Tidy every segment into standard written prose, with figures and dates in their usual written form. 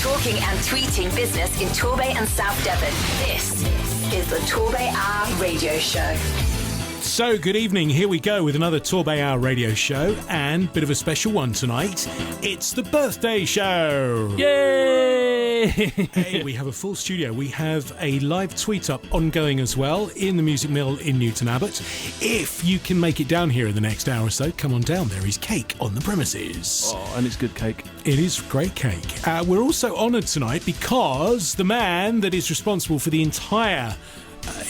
talking and tweeting business in Torbay and South Devon. This is the TorbayHour radio show. So, good evening. Here we go with another TorbayHour radio show, and bit of a special one tonight. It's the birthday show. Yay! Hey, we have a full studio. We have a live tweet up ongoing as well in the Music Mill in Newton Abbot. If you can make it down here in the next hour or so, come on down. There is cake on the premises. Oh, and it's good cake. It is great cake. We're also honoured tonight because the man that is responsible for the entire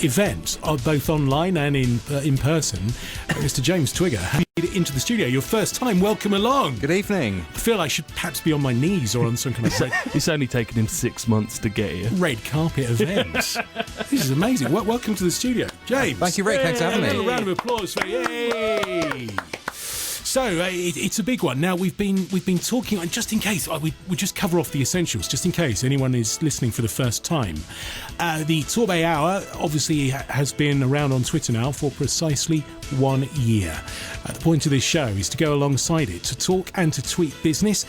event, both online and in person, Mr. James Twigger, has made it into the studio. Your first time. Welcome along. Good evening. I feel I should perhaps be on my knees or on some kind of It's only taken him 6 months to get here. red carpet event. This is amazing. Welcome to the studio, James. Thank you, Rick. Thanks for having me. A round of applause for yay. So it's a big one. Now we've been talking, and just in case we just cover off the essentials, just in case anyone is listening for the first time. The TorbayHour obviously has been around on Twitter now for precisely 1 year. The point of this show is to go alongside it, to talk and to tweet business.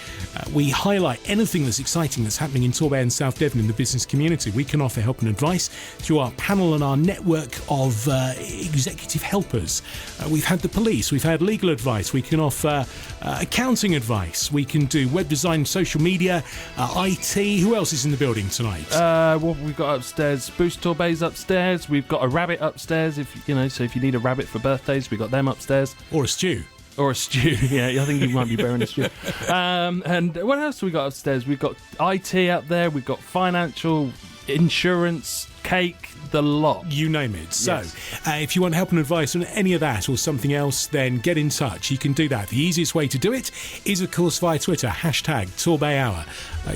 We highlight anything that's exciting that's happening in Torbay and South Devon in the business community. We can offer help and advice through our panel and our network of executive helpers. We've had the police, we've had legal advice, we can offer accounting advice, we can do web design, social media, IT. Who else is in the building tonight? What we've got upstairs, Boost Torbay's upstairs. We've got a rabbit upstairs. So if you need a rabbit for birthdays, we've got them upstairs. Or a stew. Or a stew, yeah. I think you might be bearing a stew. And what else have we got upstairs? We've got IT up there. We've got financial, insurance, cake, the lot. You name it. So, yes. If you want help and advice on any of that or something else, then get in touch. You can do that. The easiest way to do it is, of course, via Twitter, #TorbayHour.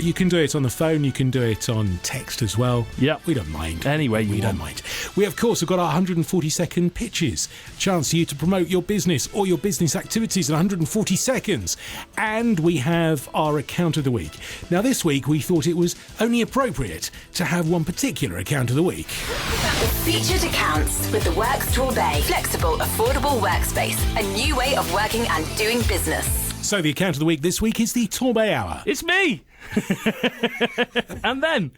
You can do it on the phone. You can do it on text as well. Yeah. We don't mind. Anyway, we don't mind. We, of course, have got our 140-second pitches. Chance for you to promote your business or your business activities in 140 seconds. And we have our account of the week. Now, this week, we thought it was only appropriate to have one particular account of the week. The featured accounts with the Works Torbay. Flexible, affordable workspace. A new way of working and doing business. So the account of the week this week is the TorbayHour. It's me! And then?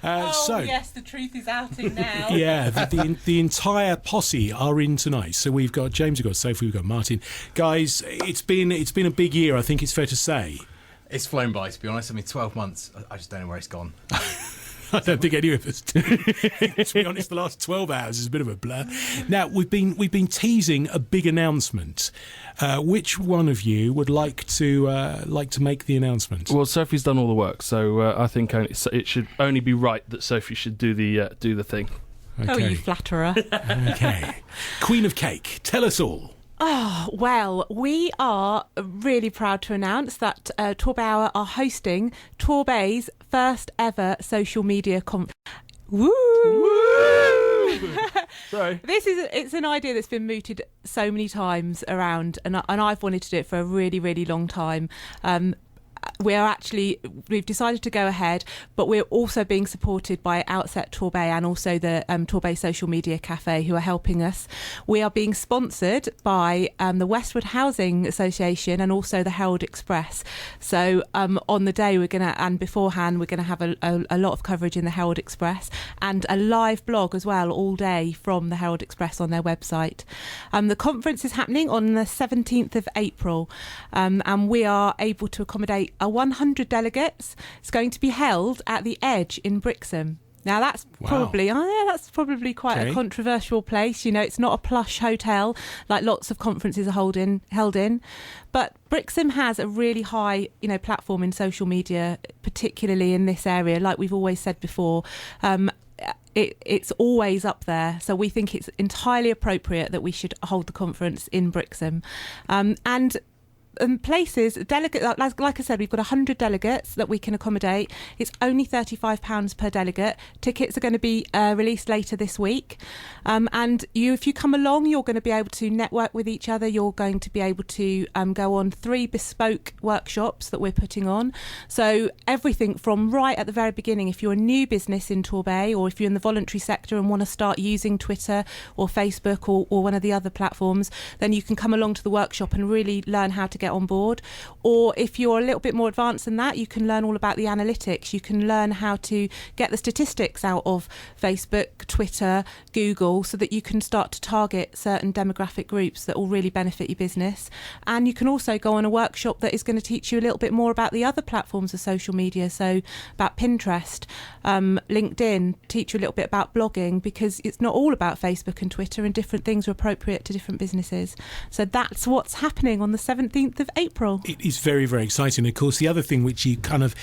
Yes, the truth is out in now. Yeah, the entire posse are in tonight. So we've got James, we've got Sophie, we've got Martin. Guys, it's been a big year, I think it's fair to say. It's flown by, to be honest. I mean, 12 months. I just don't know where it's gone. I don't think any of us do. To be honest, the last 12 hours is a bit of a blur. Now, we've been teasing a big announcement. Which one of you would like to make the announcement? Well, Sophie's done all the work, so I think it should only be right that Sophie should do the thing. Okay. Oh, you flatterer. Okay. Queen of Cake, tell us all. Oh, well, we are really proud to announce that TorbayHour are hosting Torbay's first ever social media conference. Woo! Sorry. It's an idea that's been mooted so many times around, and I've wanted to do it for a really, really long time. We've decided to go ahead, but we're also being supported by Outset Torbay and also the Torbay Social Media Cafe, who are helping us. We are being sponsored by the Westwood Housing Association and also the Herald Express. So on the day and beforehand, we're going to have a lot of coverage in the Herald Express and a live blog as well all day from the Herald Express on their website. The conference is happening on the 17th of April, and we are able to accommodate 100 delegates. It's going to be held at the Edge in Brixham. Now that's probably quite a controversial place. You know, it's not a plush hotel like lots of conferences are held in, but Brixham has a really high, platform in social media, particularly in this area. Like we've always said before, it's always up there. So we think it's entirely appropriate that we should hold the conference in Brixham, and places, delegate, like I said, we've got 100 delegates that we can accommodate. It's only £35 per delegate. Tickets are going to be released later this week. And if you come along, you're going to be able to network with each other. You're going to be able to go on 3 bespoke workshops that we're putting on. So everything from right at the very beginning, if you're a new business in Torbay, or if you're in the voluntary sector and want to start using Twitter or Facebook or one of the other platforms, then you can come along to the workshop and really learn how to get get on board. Or if you're a little bit more advanced than that, you can learn all about the analytics. You can learn how to get the statistics out of Facebook, Twitter, Google, so that you can start to target certain demographic groups that will really benefit your business. And you can also go on a workshop that is going to teach you a little bit more about the other platforms of social media, so about Pinterest, LinkedIn, teach you a little bit about blogging, because it's not all about Facebook and Twitter, and different things are appropriate to different businesses. So that's what's happening on the 17th of April. It is very, very exciting. Of course, the other thing which you kind of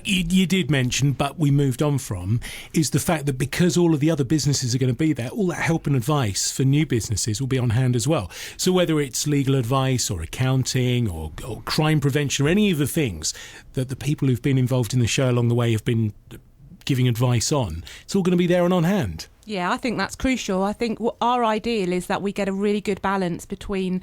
you did mention, but we moved on from, is the fact that because all of the other businesses are going to be there, all that help and advice for new businesses will be on hand as well. So whether it's legal advice or accounting or crime prevention or any of the things that the people who've been involved in the show along the way have been giving advice on, it's all going to be there and on hand. Yeah, I think that's crucial. I think our ideal is that we get a really good balance between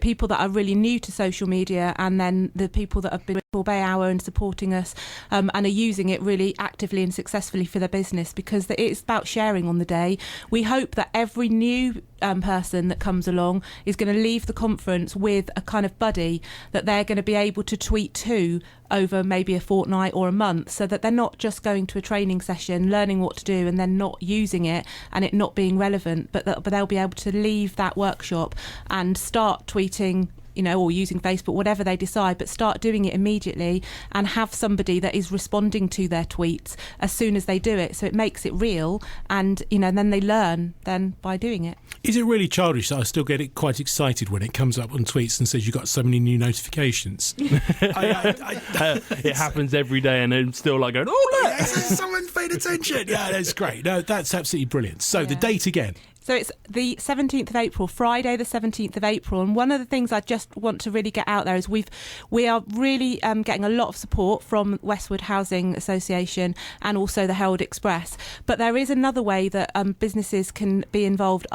people that are really new to social media, and then the people that have been with TorbayHour and supporting us and are using it really actively and successfully for their business, because it's about sharing on the day. We hope that every new person that comes along is going to leave the conference with a kind of buddy that they're going to be able to tweet to over maybe a fortnight or a month, so that they're not just going to a training session, learning what to do, and then not using it and it not being relevant, but they'll be able to leave that workshop and start tweeting, or using Facebook, whatever they decide, but start doing it immediately and have somebody that is responding to their tweets as soon as they do it. So it makes it real, and then they learn then by doing it. Is it really childish that I still get quite excited when it comes up on tweets and says you've got so many new notifications? It happens every day, and I'm still like going, oh, look! Someone's paid attention. Yeah, that's great. No, that's absolutely brilliant. So the date again. So it's the 17th of April, Friday the 17th of April. And one of the things I just want to really get out there is we are really getting a lot of support from Westwood Housing Association and also the Herald Express. But there is another way that businesses can be involved,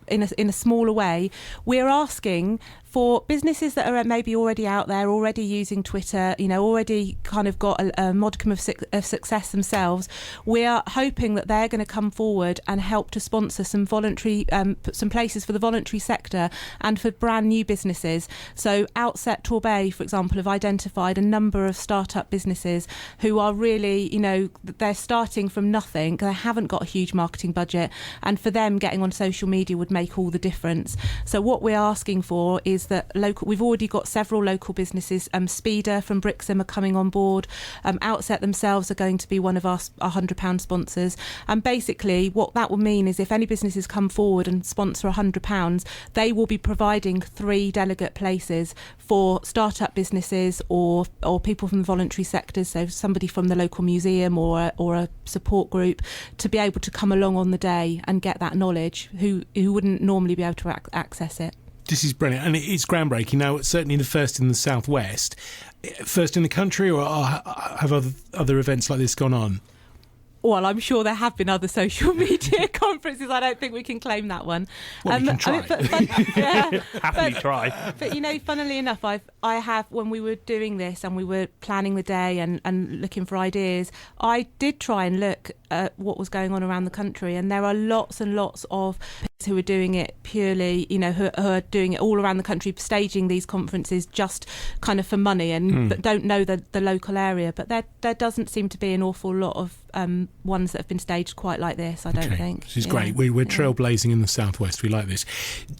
in a smaller way. We're asking for businesses that are maybe already out there, already using Twitter, already kind of got a modicum of success themselves. We are hoping that they're going to come forward and help to sponsor some some places for the voluntary sector and for brand new businesses. So Outset Torbay, for example, have identified a number of startup businesses who are really, they're starting from nothing. They haven't got a huge marketing budget, and for them, getting on social media would make all the difference. So what we're asking for is that we've already got several local businesses. Speeder from Brixham are coming on board. Outset themselves are going to be one of our £100 sponsors. And basically what that will mean is if any businesses come forward and sponsor £100, they will be providing 3 delegate places for startup businesses or people from the voluntary sectors, so somebody from the local museum or a support group, to be able to come along on the day and get that knowledge who wouldn't normally be able to access it. This is brilliant, and it's groundbreaking. Now, it's certainly the first in the southwest, first in the country, or have other events like this gone on? Well, I'm sure there have been other social media conferences. I don't think we can claim that one. Well, we can try. Happily try. But funnily enough, I have, when we were doing this and we were planning the day and looking for ideas, I did try and look at what was going on around the country, and there are lots and lots of who are doing it purely, who are doing it all around the country, staging these conferences just kind of for money and don't know the local area. But there doesn't seem to be an awful lot of ones that have been staged quite like this, I don't think. This is great. We're trailblazing in the southwest. We like this.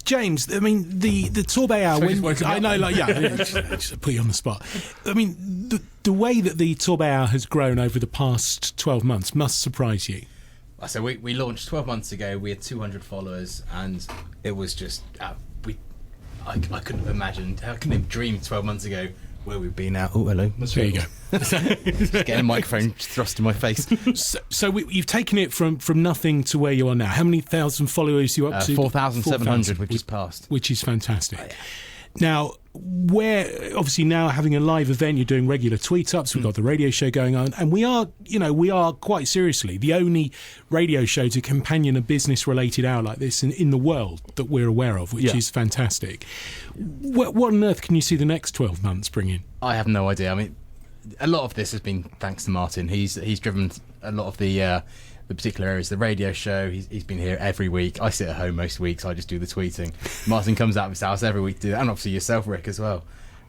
James, I mean, the TorbayHour... I know, just put you on the spot. I mean, the way that the TorbayHour has grown over the past 12 months must surprise you. So we launched 12 months ago. We had 200 followers, and it was just I couldn't have imagined. I couldn't have dreamed 12 months ago where we've been now. Oh, hello. There you go. Just getting a microphone thrust in my face. So you've taken it from nothing to where you are now. How many thousand followers are you up to? 4,700. We've just passed. Which is fantastic. Now, where obviously now having a live event, you're doing regular tweet ups, we've got the radio show going on, and we are quite seriously the only radio show to companion a business related hour like this in the world that we're aware of, which is fantastic. What on earth can you see the next 12 months bringing? I have no idea. I mean, a lot of this has been thanks to Martin. He's driven a lot of the particular areas. The radio show, he's been here every week. I sit at home most weeks. I just do the tweeting. Martin comes out of his house every week to do that, and obviously yourself, Rick, as well.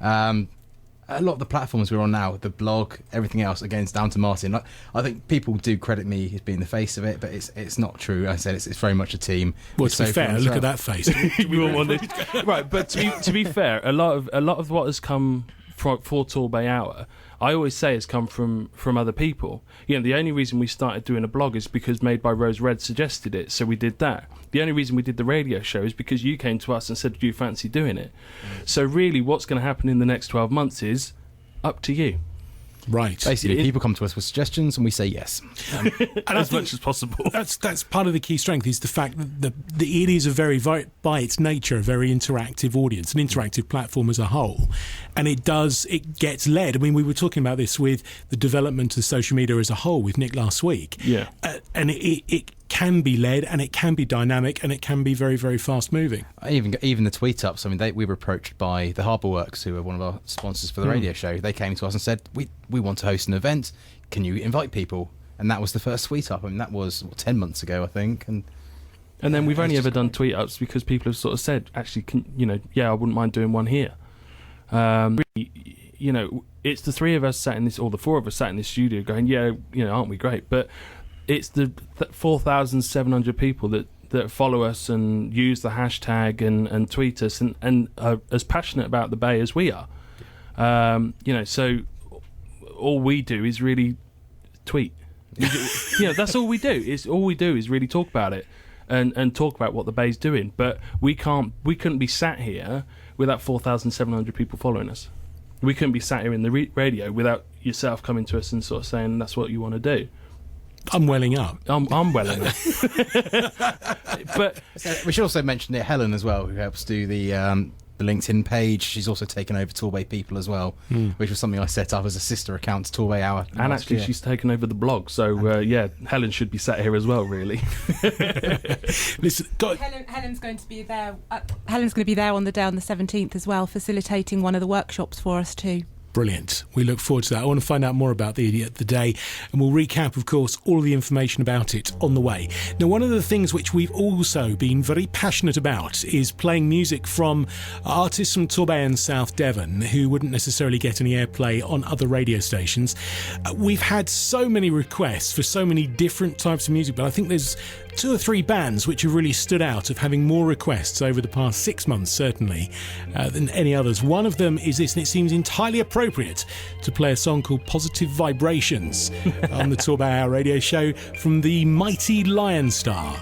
A lot of the platforms we're on now, the blog, everything else, again, it's down to Martin. I think people do credit me as being the face of it, but it's not true. I said it's very much a team. Well, to be fair, look at that face. Right, but to be fair, a lot of what has come for TorbayHour, I always say has come from other people. You know, the only reason we started doing a blog is because Made by Rose Red suggested it, so we did that. The only reason we did the radio show is because you came to us and said, do you fancy doing it? So really what's going to happen in the next 12 months is up to you. Right. Basically, people come to us with suggestions and we say yes. And as much as possible. That's part of the key strength, is the fact that it is a very, by its nature, a very interactive audience, an interactive platform as a whole. And it gets led. I mean, we were talking about this with the development of social media as a whole with Nick last week. Yeah. And it can be led, and it can be dynamic, and it can be very, very fast moving. Even the tweet ups. I mean, we were approached by the Harbour Works, who are one of our sponsors for the radio show. They came to us and said, we want to host an event. Can you invite people? And that was the first tweet up. I mean, that was 10 months ago, I think. And then we've only ever done tweet ups because people have sort of said, actually, I wouldn't mind doing one here. Really, it's the three of us sat in this, or the four of us sat in this studio going, aren't we great? But it's the 4,700 people that follow us and use the hashtag and tweet us and are as passionate about the Bay as we are. So all we do is really tweet. That's all we do. All we do is really talk about it and talk about what the Bay's doing. But we couldn't be sat here without 4,700 people following us. We couldn't be sat here in the radio without yourself coming to us and sort of saying that's what you want to do. I'm welling up. I'm welling up. But we should also mention Helen as well, who helps do the LinkedIn page. She's also taken over Torbay People as well, which was something I set up as a sister account to TorbayHour. And actually, she's taken over the blog. So Helen should be sat here as well, really. Listen, Helen's going to be there. Helen's going to be there on the day on the 17th as well, facilitating one of the workshops for us too. Brilliant. We look forward to that. I want to find out more about the day, and we'll recap, of course, all the information about it on the way. Now, one of the things which we've also been very passionate about is playing music from artists from Torbay and South Devon who wouldn't necessarily get any airplay on other radio stations. We've had so many requests for so many different types of music, but I think there's 2 or 3 bands which have really stood out of having more requests over the past 6 months, certainly, than any others. One of them is this, and it seems entirely appropriate to play a song called Positive Vibrations on the TorbayHour radio show from the mighty Lion Star.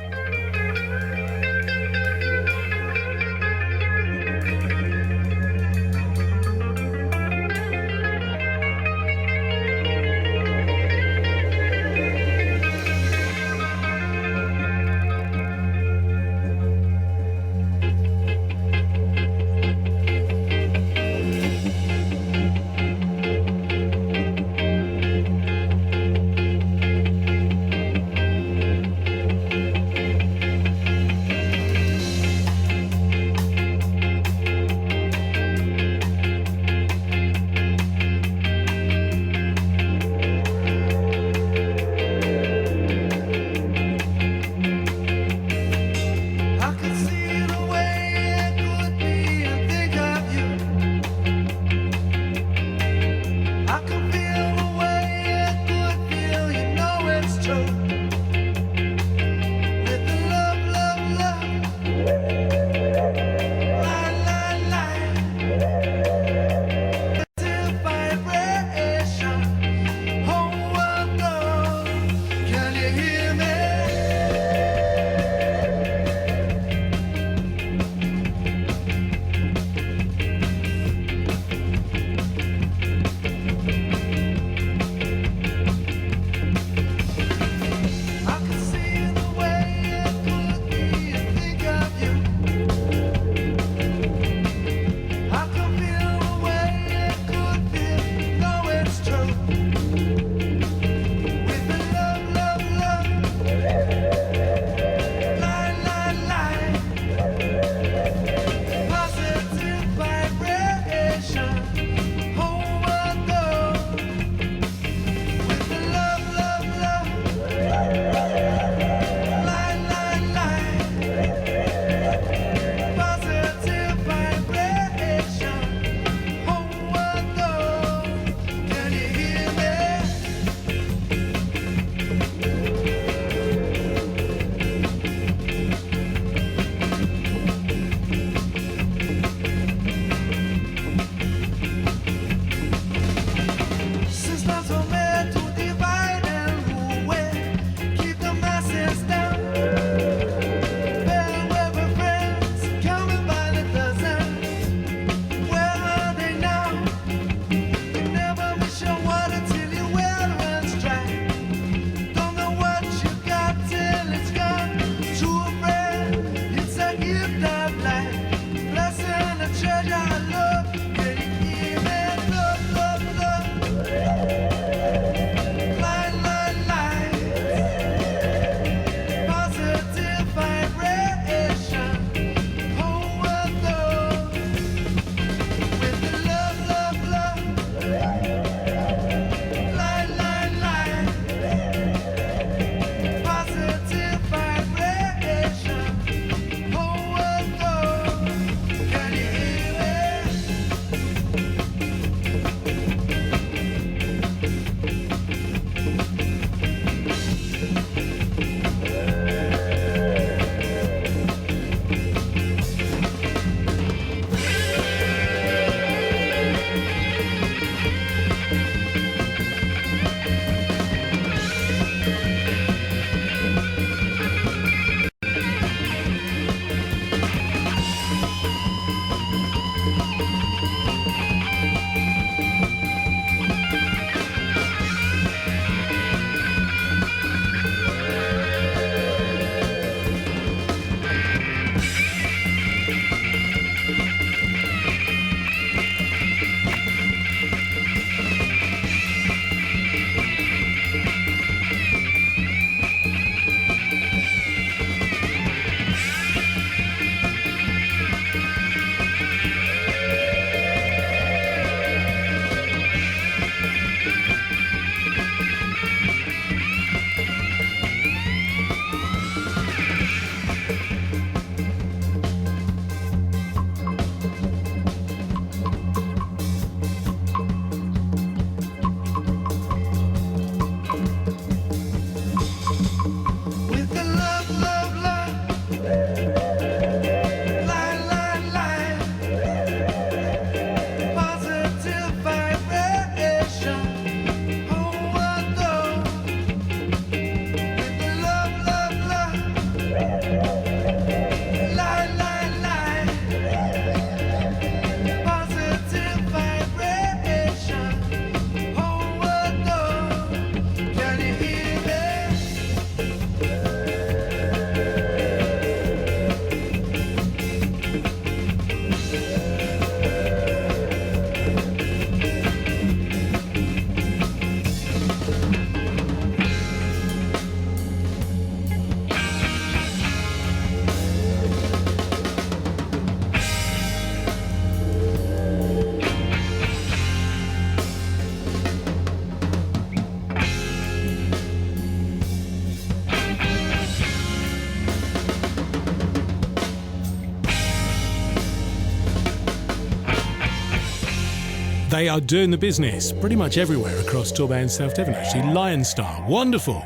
They are doing the business pretty much everywhere across Torbay and South Devon, actually. Lion Star, wonderful.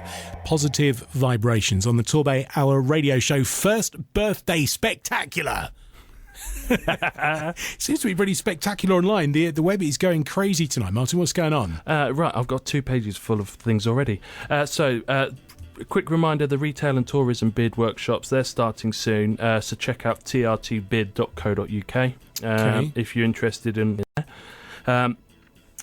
Positive vibrations on the TorbayHour radio show. First birthday spectacular. Seems to be pretty spectacular online. The web is going crazy tonight. Martin, what's going on? Right, I've got 2 pages full of things already. A quick reminder, the retail and tourism bid workshops, they're starting soon. So check out trtbid.co.uk if you're interested in there.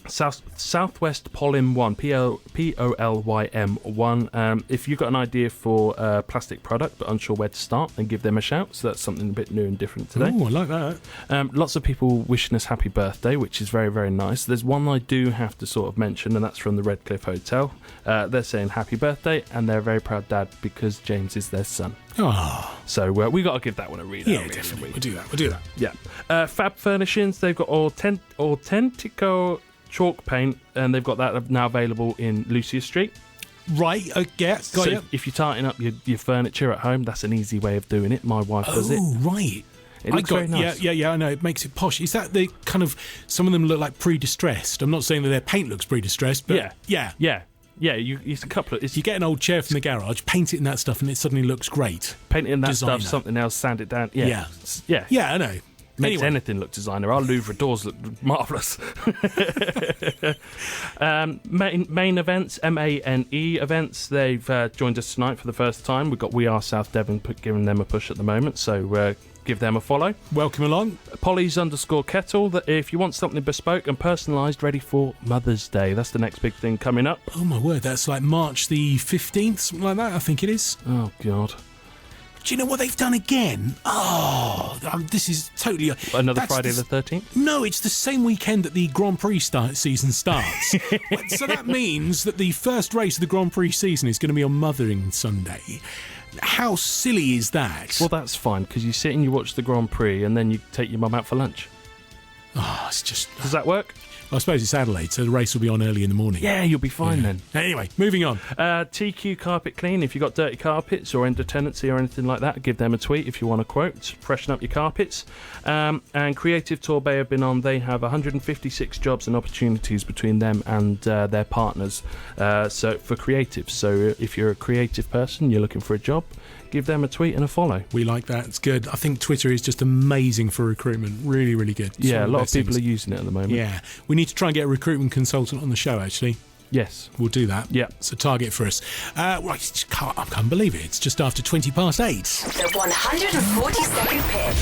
Southwest Polym 1, Polym 1. If you've got an idea for a plastic product but unsure where to start, then give them a shout. So that's something a bit new and different today. Oh, I like that. Lots of people wishing us happy birthday, which is very, very nice. There's one I do have to sort of mention, and that's from the Redcliffe Hotel. They're saying happy birthday, and they're a very proud dad because James is their son. Oh. So we got to give that one a read. Yeah, definitely. We'll do that. Yeah. Fab Furnishings, they've got Authentico chalk paint, and they've got that now available in Lucia Street. Right, got so you. If you're tidying up your furniture at home, that's an easy way of doing it. My wife does it. Oh, right. It looks very nice. Yeah, I know. It makes it posh. Is that the kind of... Some of them look like pre-distressed. I'm not saying that their paint looks pre-distressed, but... Yeah. It's a couple of... You get an old chair from the garage, paint it in that stuff, and it suddenly looks great. Paint it in that Designer. stuff, something else, sand it down. Yeah, I know. Makes anything look designer. Our Louvre doors look marvellous. Main events, MANE events. They've joined us tonight for the first time. We've got We Are South Devon giving them a push at the moment, so give them a follow. Welcome along. Polly's_kettle. That if you want something bespoke and personalised, ready for Mother's Day. That's the next big thing coming up. Oh my word, that's like March the 15th, something like that, I think it is. Oh God. Do you know what they've done again? Oh, this is totally... Another Friday the 13th? No, it's the same weekend that the Grand Prix season starts. So that means that the first race of the Grand Prix season is going to be on Mothering Sunday. How silly is that? Well, that's fine, because you sit and you watch the Grand Prix and then you take your mum out for lunch. Oh, it's just... Does that work? I suppose it's Adelaide, so the race will be on early in the morning. Yeah, you'll be fine then. Anyway, moving on. TQ Carpet Clean. If you've got dirty carpets or end of tenancy or anything like that, give them a tweet if you want a quote. Freshen up your carpets. And Creative Torbay have been on. They have 156 jobs and opportunities between them and their partners. So for creatives. So if you're a creative person, you're looking for a job, give them a tweet and a follow. We like that. It's good. I think Twitter is just amazing for recruitment. Really, really good. It's a lot of people are using it at the moment. Yeah. We need to try and get a recruitment consultant on the show, actually. Yes. We'll do that. Yeah. It's a target for us. Right, I can't believe it. It's just after 8:20. The 142nd pitch.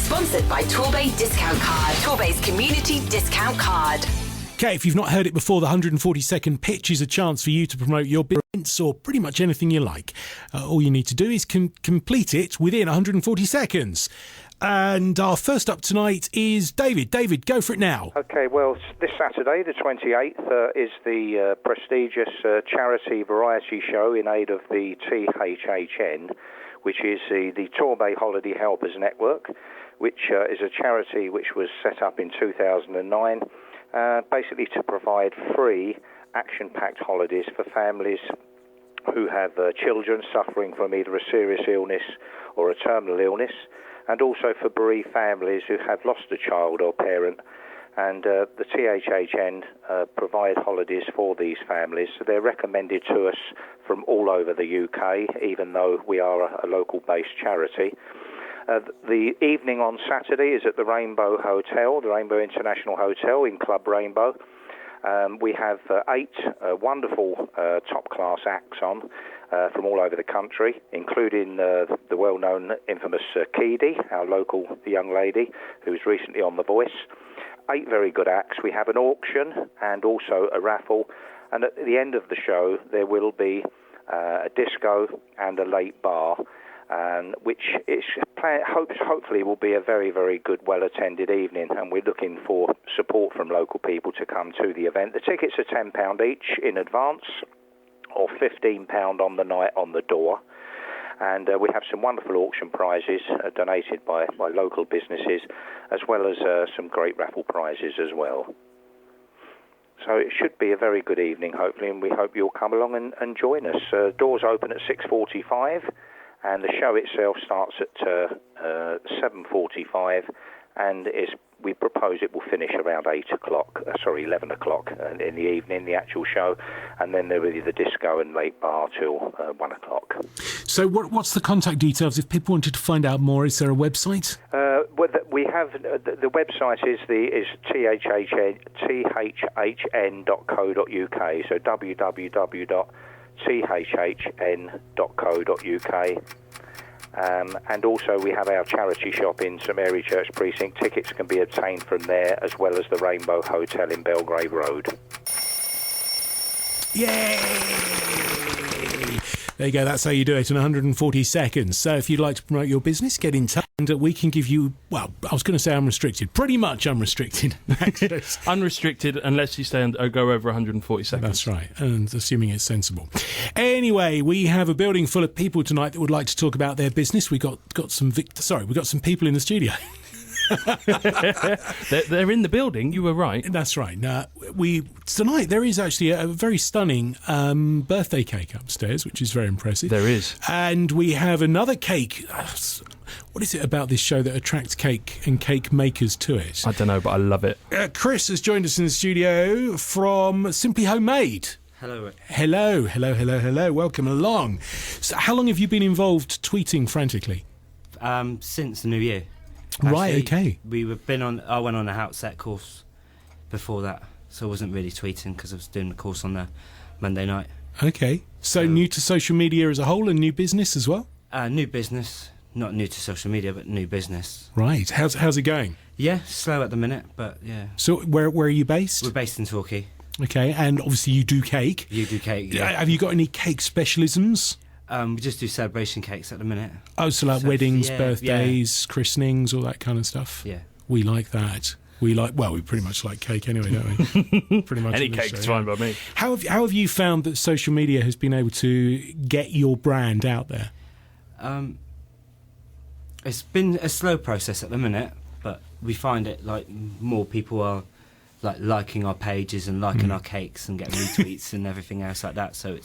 Sponsored by Torbay Discount Card. Torbay's community discount card. Okay, if you've not heard it before, the 142nd pitch is a chance for you to promote your business or pretty much anything you like. All you need to do is complete it within 140 seconds. And our first up tonight is David. David, go for it now. Okay, well, this Saturday, the 28th, is the prestigious charity variety show in aid of the THHN, which is the Torbay Holiday Helpers Network, which is a charity which was set up in 2009, basically to provide free, action-packed holidays for families who have children suffering from either a serious illness or a terminal illness, and also for bereaved families who have lost a child or parent. And the THHN provide holidays for these families. So they're recommended to us from all over the UK, even though we are a local-based charity. The evening on Saturday is at the Rainbow Hotel, the Rainbow International Hotel in Club Rainbow. We have 8 wonderful top-class acts on from all over the country, including the well-known infamous Keedy, our local young lady who was recently on The Voice. 8 very good acts. We have an auction and also a raffle. And at the end of the show, there will be a disco and a late bar, which is hopefully will be a very, very good, well-attended evening, and we're looking for support from local people to come to the event. The tickets are £10 each in advance, or £15 on the night on the door, and we have some wonderful auction prizes donated by local businesses, as well as some great raffle prizes as well. So it should be a very good evening, hopefully, and we hope you'll come along and join us. Doors open at 6:45. And the show itself starts at 7:45 and is we propose it will finish around 11 o'clock in the evening, the actual show, and then there will be the disco and late bar till 1 o'clock. So what's the contact details if people wanted to find out more? Is there a website? We have the website is thhhn.co.uk, so www.thhhn.co.uk. And also we have our charity shop in St Mary Church Precinct. Tickets can be obtained from there, as well as the Rainbow Hotel in Belgrave Road. Yay! There you go, that's how you do it in 140 seconds. So if you'd like to promote your business, get in touch and we can give you, well, I was going to say unrestricted, pretty much unrestricted access. Unrestricted unless you go over 140 seconds. That's right, and assuming it's sensible. Anyway, we have a building full of people tonight that would like to talk about their business. We've got some people in the studio. They're in the building. You were right. That's right. Now, tonight there is actually a very stunning birthday cake upstairs, which is very impressive. There is, and we have another cake. What is it about this show that attracts cake and cake makers to it? I don't know, but I love it. Chris has joined us in the studio from Simply Homemade. Hello. Hello. Welcome along. So how long have you been involved tweeting frantically? Since the new year. Right, okay. I went on a outset course before that, so I wasn't really tweeting because I was doing the course on the Monday night. Okay, so new to social media as a whole and new business as well? New business, not new to social media, but new business. Right, how's it going? Yeah, slow at the minute, but yeah. So where are you based? We're based in Torquay. Okay, and obviously you do cake. You do cake, yeah. Have you got any cake specialisms? We just do celebration cakes at the minute. Oh, so like weddings, birthdays, christenings, all that kind of stuff? Yeah. We like that. We pretty much like cake anyway, don't we? Pretty much. Any cake's fine by me. How have you found that social media has been able to get your brand out there? It's been a slow process at the minute, but we find it like more people are like liking our pages and liking our cakes and getting retweets and everything else like that. So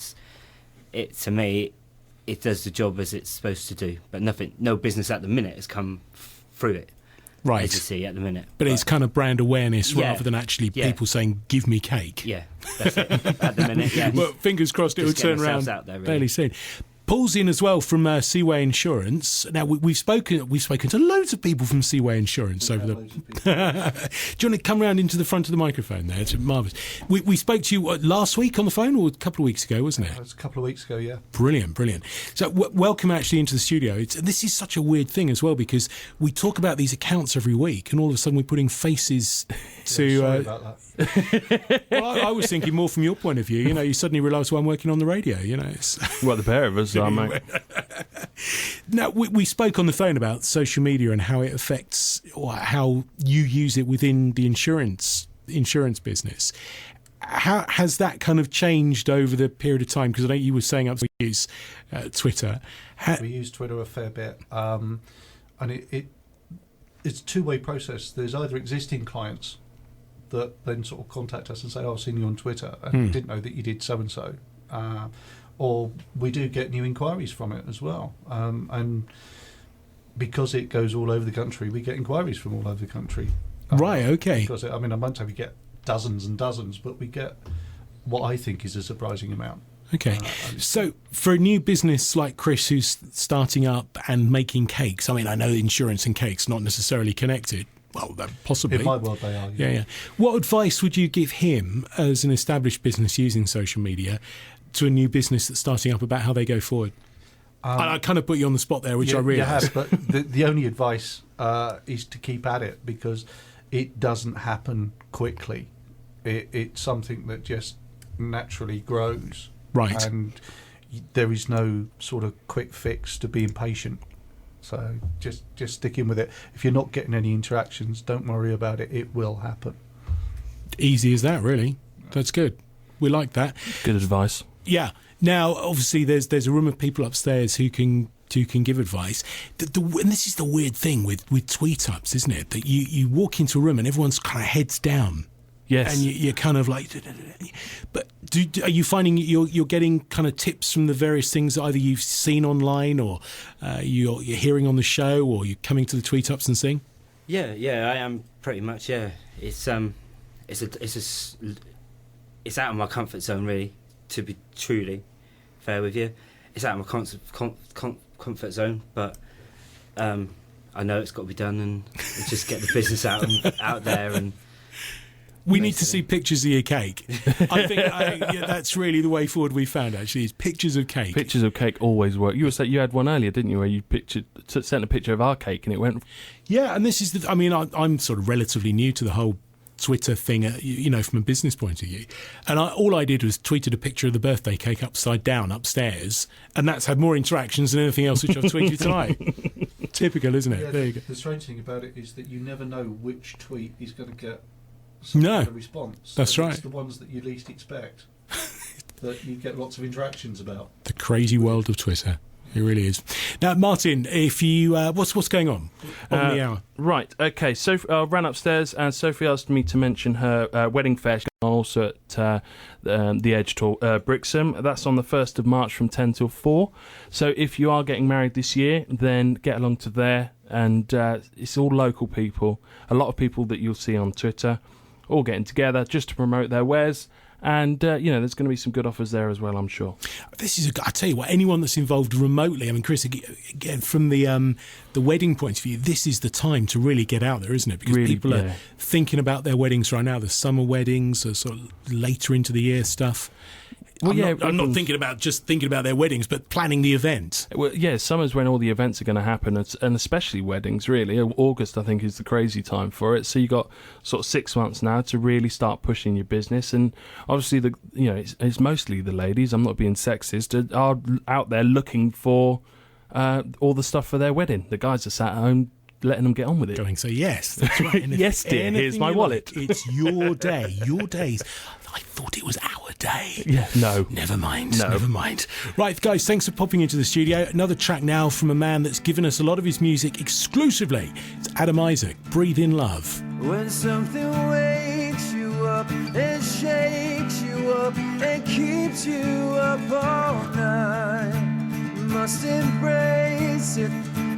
to me, it does the job as it's supposed to do, but no business at the minute has come through it. Right. As you see at the minute. But it's kind of brand awareness rather than actually Yeah. people saying, give me cake. Yeah, that's it. At the minute, yeah. Well, fingers crossed it will Just turn getting around ourselves out there, really. fairly soon. Paul's in as well from Seaway Insurance. Now we've spoken to loads of people from Seaway Insurance over the. Do you want to come round into the front of the microphone there? It's marvellous. We spoke to you last week on the phone, or a couple of weeks ago, wasn't it? It was a couple of weeks ago, yeah. Brilliant. So welcome actually into the studio. This is such a weird thing as well, because we talk about these accounts every week, and all of a sudden we're putting faces to. Sorry about that. Well, I was thinking more from your point of view. You know, you suddenly realise, well, I'm working on the radio. You know. Well, the pair of us are, mate. Now, we spoke on the phone about social media and how it affects, or how you use it within the insurance business. How has that kind of changed over the period of time? Because I know you were saying up to use Twitter. We use Twitter a fair bit, and it's a two-way process. There's either existing clients that then sort of contact us and say, "Oh, I've seen you on Twitter and didn't know that you did so and so," or we do get new inquiries from it as well. And because it goes all over the country, we get inquiries from all over the country. Right. Okay. Because I won't say we get dozens and dozens, but we get what I think is a surprising amount. Okay. So for a new business like Chris, who's starting up and making cakes, I mean, I know insurance and cakes not necessarily connected. Well, possibly. In my world, they are. Yeah. What advice would you give him as an established business using social media to a new business that's starting up about how they go forward? I kind of put you on the spot there, which I realise. You have, but the only advice is to keep at it, because it doesn't happen quickly. It's something that just naturally grows. Right. And there is no sort of quick fix to being patient. So just stick in with it. If you're not getting any interactions, don't worry about it. It will happen. Easy as that, really. That's good. We like that. Good advice. Yeah. Now, obviously, there's a room of people upstairs who can give advice. And this is the weird thing with tweet ups, isn't it? That you walk into a room and everyone's kind of heads down. Yes. And you're kind of like, but are you finding you're getting kind of tips from the various things that either you've seen online or you're hearing on the show, or you're coming to the tweet ups and seeing? Yeah, I am pretty much. Yeah, it's out of my comfort zone, really. To be truly fair with you, it's out of my comfort zone, but I know it's got to be done, and just get the business out there. And we need to see pictures of your cake. I think that's really the way forward we found, actually, is pictures of cake. Pictures of cake always work. You were saying you had one earlier, didn't you, where you sent a picture of our cake and it went... Yeah, and this is I'm sort of relatively new to the whole Twitter thing, from a business point of view. And all I did was tweeted a picture of the birthday cake upside down upstairs, and that's had more interactions than anything else which I've tweeted tonight. Typical, isn't it? Yeah, there you go. The strange thing about it is that you never know which tweet is going to get a response. That's right. It's the ones that you least expect that you get lots of interactions about. The crazy world of Twitter. It really is. Now, Martin, if you what's going on the hour? Right. Okay. So I ran upstairs, and Sophie asked me to mention her wedding fair. She's also at the Edge Brixham. That's on the 1st of March from 10 till 4. So if you are getting married this year, then get along to there. And it's all local people. A lot of people that you'll see on Twitter, all getting together just to promote their wares. And, there's going to be some good offers there as well, I'm sure. I tell you what, anyone that's involved remotely, I mean, Chris, again, from the wedding point of view, this is the time to really get out there, isn't it? Because really, people are thinking about their weddings right now, the summer weddings, the sort of later into the year stuff. Well, I'm not thinking about their weddings, but planning the event. Well, yeah, summer's when all the events are going to happen, and especially weddings, really. August, I think, is the crazy time for it. So you got sort of 6 months now to really start pushing your business. And obviously, it's mostly the ladies, I'm not being sexist, are out there looking for all the stuff for their wedding. The guys are sat at home letting them get on with it. Going, so yes, that's right. Yes, dear, here's my wallet. It's your day, your days. I thought it was our day. Yeah, no. Never mind. Right, guys, thanks for popping into the studio. Another track now from a man that's given us a lot of his music exclusively. It's Adam Isaac, Breathe in Love. When something wakes you up and shakes you up and keeps you up all night, must embrace it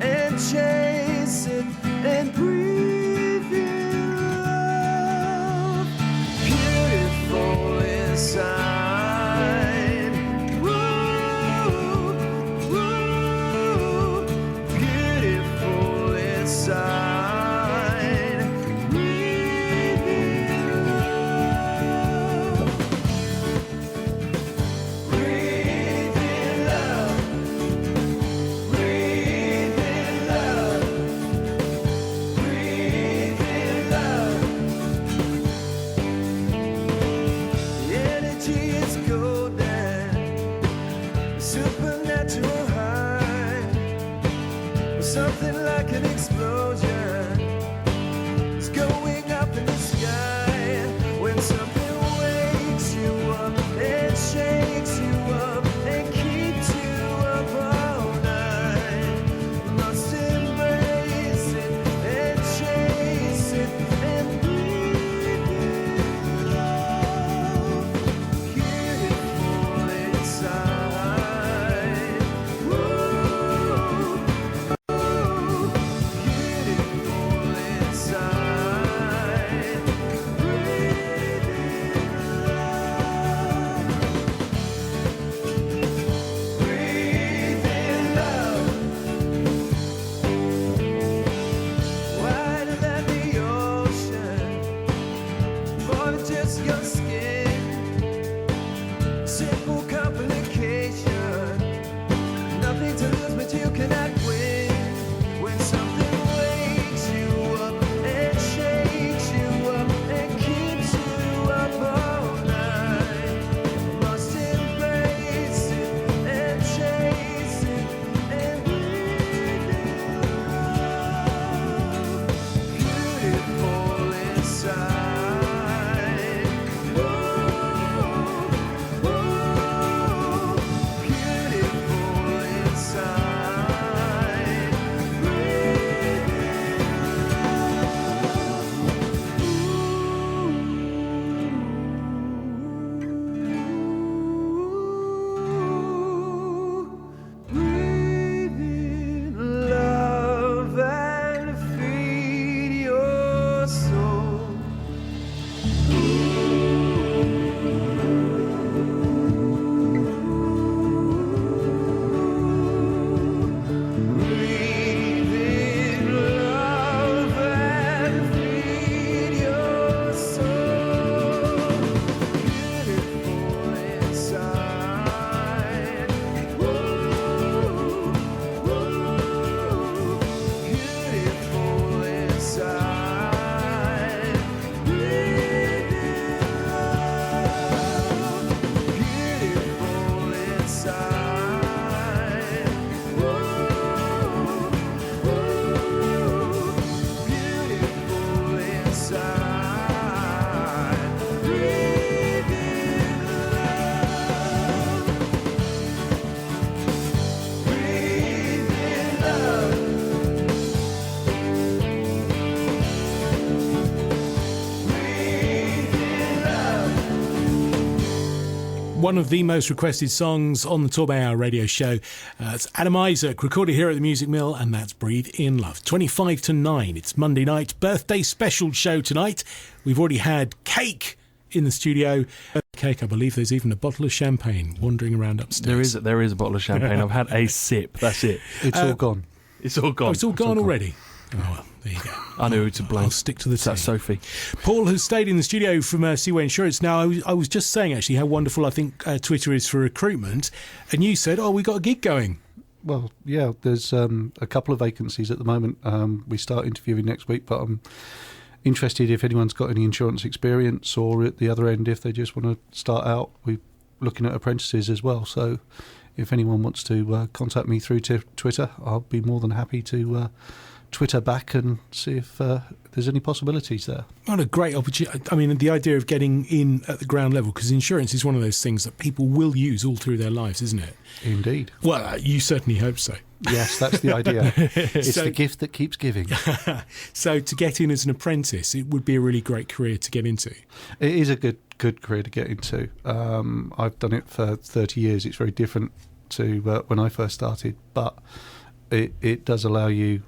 and chase it and breathe in love. Beautiful inside. Woo, woo, beautiful inside. Breathe in love. Breathe in love. Breathe in love. Breathe in love. The energy is golden, supernatural high, something like an explosion is going up in the sky. When something wakes you up and shakes you up and keeps you up all night, must embrace it and chase it and breathe in love. Beautiful inside. Woo, beautiful inside. one of the most requested songs on the TorbayHour radio show. It's Adam Isaac, recorded here at the Music Mill, and that's Breathe in Love. 25 to 9. It's Monday night, birthday special show tonight. We've already had cake in the studio. Cake, I believe there's even a bottle of champagne wandering around upstairs. There is a bottle of champagne. I've had a sip. That's it. It's all gone. It's all gone. Oh, it's all gone already. Oh, well, there you go. I know who to blame. I'll stick to the team. That's Sophie. Paul has stayed in the studio from Seaway Insurance. Now, I was just saying, actually, how wonderful I think Twitter is for recruitment. And you said, we got a gig going. Well, yeah, there's a couple of vacancies at the moment. We start interviewing next week, but I'm interested if anyone's got any insurance experience, or at the other end, if they just want to start out. We're looking at apprentices as well. So if anyone wants to contact me through Twitter, I'll be more than happy to Twitter back and see if there's any possibilities there. What a great opportunity. I mean, the idea of getting in at the ground level, because insurance is one of those things that people will use all through their lives, isn't it? Indeed. Well, you certainly hope so. Yes, that's the idea. It's the gift that keeps giving. So to get in as an apprentice, it would be a really great career to get into. It is a good career to get into. I've done it for 30 years. It's very different to when I first started, but it does allow you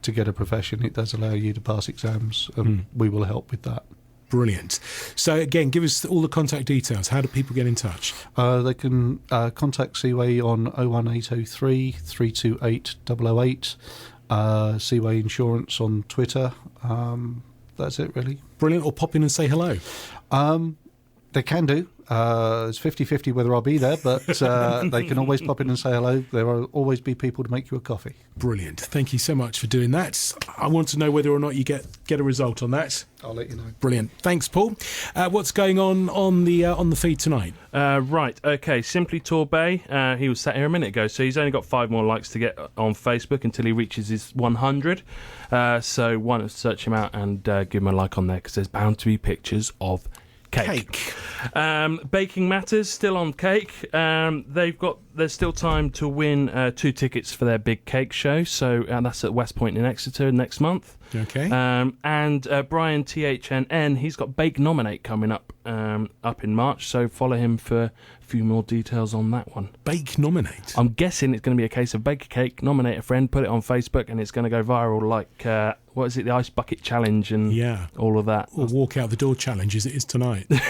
to get a profession. It does allow you to pass exams, and we will help with that. Brilliant. So again, give us all the contact details. How do people get in touch? They can contact Seaway on 01803 328 008. Seaway Insurance on Twitter. That's it, really. Brilliant. Or pop in and say hello. They can do. It's 50-50 whether I'll be there, but they can always pop in and say hello. There will always be people to make you a coffee. Brilliant. Thank you so much for doing that. I want to know whether or not you get a result on that. I'll let you know. Brilliant. Thanks, Paul. What's going on the feed tonight? Right. Okay. Simply Torbay. He was sat here a minute ago, so he's only got 5 more likes to get on Facebook until he reaches his 100. So why not search him out and give him a like on there, because there's bound to be pictures of cake. Baking Matters still on cake. There's still time to win 2 tickets for their big cake show. So that's at West Point in Exeter next month. Okay. And Brian THNN, he's got Bake Nominate coming up in March. So follow him for a few more details on that one. Bake Nominate. I'm guessing it's going to be a case of bake a cake, nominate a friend, put it on Facebook, and it's going to go viral like what is it, the Ice Bucket Challenge and all of that. Or Walk Out the Door Challenge as it is tonight. With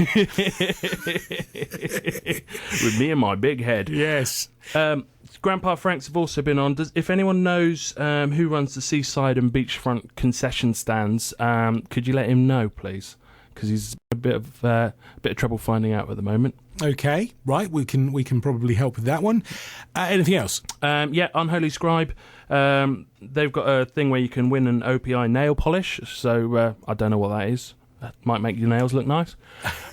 me and my big head. Yes. Grandpa Franks have also been on. If anyone knows who runs the seaside and beachfront concession stands, could you let him know, please? Because he's a bit of trouble finding out at the moment. Okay, right. We can probably help with that one. Anything else? Unholy Scribe. They've got a thing where you can win an OPI nail polish. So I don't know what that is. That might make your nails look nice.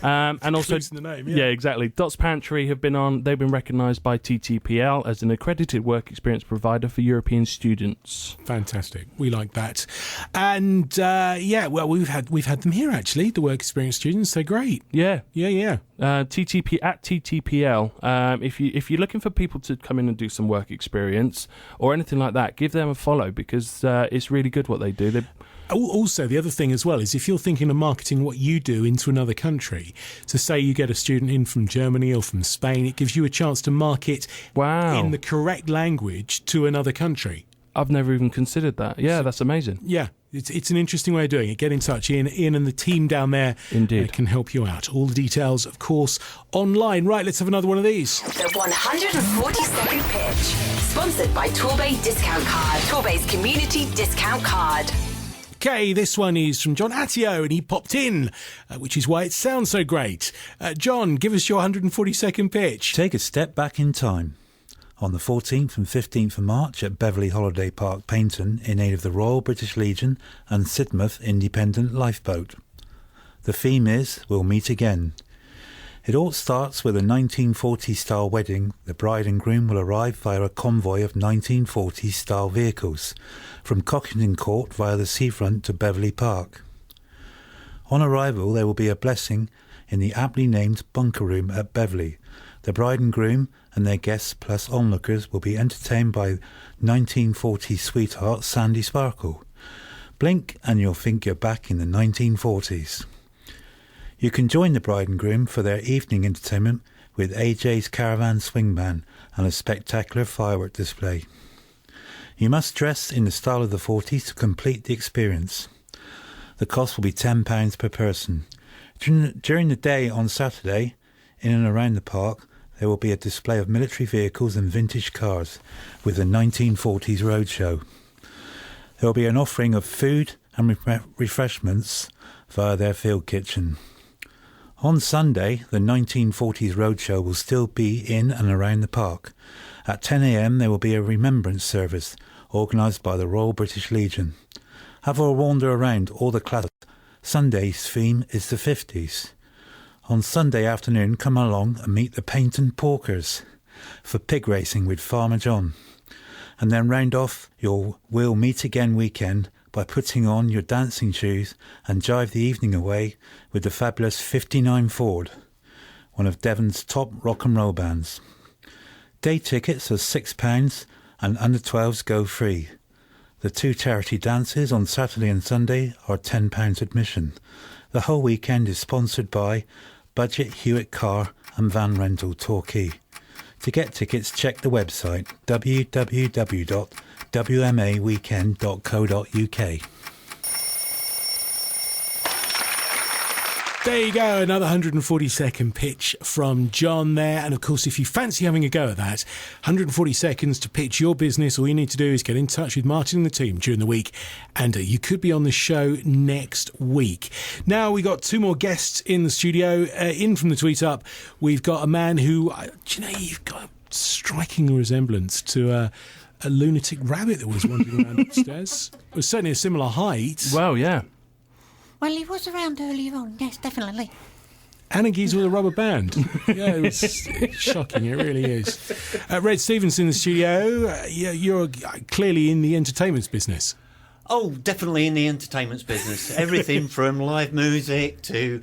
And also, the name, yeah, exactly. Dots Pantry have been on. They've been recognised by TTPL as an accredited work experience provider for European students. Fantastic. We like that. And we've had them here actually. The work experience students. They're great. Yeah. TTP at TTPL. If you're looking for people to come in and do some work experience or anything like that, give them a follow, because it's really good what they do. Also, the other thing as well is if you're thinking of marketing what you do into another country, so say you get a student in from Germany or from Spain, it gives you a chance to market in the correct language to another country. I've never even considered that. Yeah, that's amazing. Yeah, it's an interesting way of doing it. Get in touch. Ian and the team down there can help you out. All the details, of course, online. Right, let's have another one of these. The 140-second pitch. Sponsored by Torbay Discount Card. Torbay's community discount card. Okay, this one is from John Attio, and he popped in, which is why it sounds so great. John, give us your 140-second pitch. Take a step back in time. On the 14th and 15th of March at Beverley Holiday Park, Paignton, in aid of the Royal British Legion and Sidmouth Independent Lifeboat. The theme is We'll Meet Again. It all starts with a 1940s-style wedding. The bride and groom will arrive via a convoy of 1940s-style vehicles from Cockington Court via the seafront to Beverley Park. On arrival, there will be a blessing in the aptly named Bunker Room at Beverley. The bride and groom and their guests plus onlookers will be entertained by 1940s sweetheart Sandy Sparkle. Blink and you'll think you're back in the 1940s. You can join the bride and groom for their evening entertainment with AJ's Caravan Swing Band and a spectacular firework display. You must dress in the style of the 40s to complete the experience. The cost will be £10 per person. During the day on Saturday, in and around the park, there will be a display of military vehicles and vintage cars with the 1940s roadshow. There will be an offering of food and refreshments via their field kitchen. On Sunday, the 1940s roadshow will still be in and around the park. At 10 a.m. there will be a remembrance service organised by the Royal British Legion. Have a wander around all the classics. Sunday's theme is the 50s. On Sunday afternoon, come along and meet the Paynton Porkers for pig racing with Farmer John. And then round off your We'll Meet Again weekend by putting on your dancing shoes and jive the evening away with the fabulous 59 Ford, one of Devon's top rock and roll bands. Day tickets are £6 and under 12s go free. The two charity dances on Saturday and Sunday are £10 admission. The whole weekend is sponsored by Budget Hewitt Car and Van Rental Torquay. To get tickets, check the website www.wmaweekend.co.uk. There you go, another 140-second pitch from John there. And of course, if you fancy having a go at that, 140 seconds to pitch your business, all you need to do is get in touch with Martin and the team during the week, and you could be on the show next week. Now, we got two more guests in the studio. In from the tweet up, we've got a man who, you've got a striking resemblance to a lunatic rabbit that was wandering around upstairs. It was certainly a similar height. Well, yeah. Well, he was around earlier on, yes, definitely. And a geezer with a rubber band. Yeah, it's shocking, it really is. Red Stevens in the studio. You're clearly in the entertainment business. Oh, definitely in the entertainment business. Everything from live music to...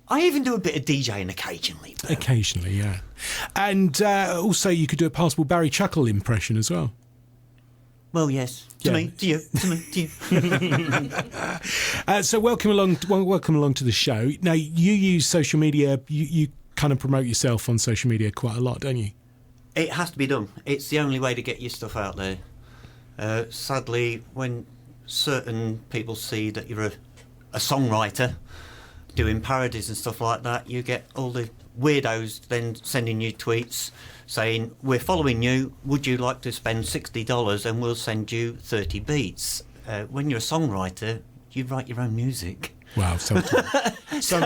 I even do a bit of DJing occasionally. But... Occasionally, yeah. And also you could do a passable Barry Chuckle impression as well. Well, yes. To me, to you. So welcome along to the show. Now, you use social media. You kind of promote yourself on social media quite a lot, don't you? It has to be done. It's the only way to get your stuff out there. Sadly, when certain people see that you're a songwriter doing parodies and stuff like that, you get all the weirdos then sending you tweets saying, we're following you, would you like to spend $60 and we'll send you 30 beats? When you're a songwriter, you write your own music. Wow, sometimes. So